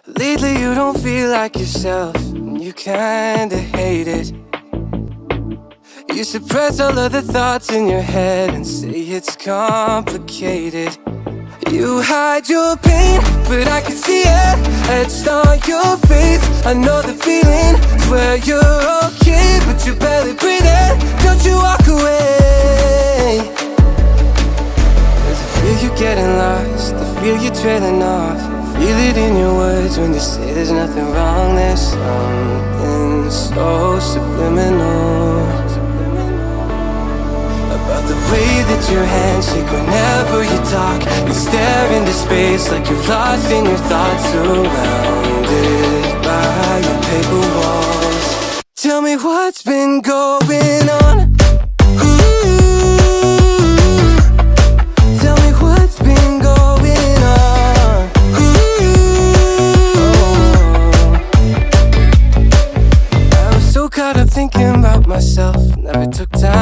Lately you don't feel like yourself, and you kinda hate it. You suppress all of the thoughts in your head and say it's complicated. You hide your pain, but I can see it etched on your face. I know the feeling, swear you're okay, but you're barely breathing. Don't you walk away. Cause I feel you getting lost, I feel you trailing off. Feel it in your words when you say there's nothing wrong. There's something so subliminal about the way that your hands shake whenever you talk. You stare into space like you're lost in your thoughts, surrounded by your paper walls. Tell me what's been going on. Tell me what's been going on. I was so caught up thinking about myself, never took time.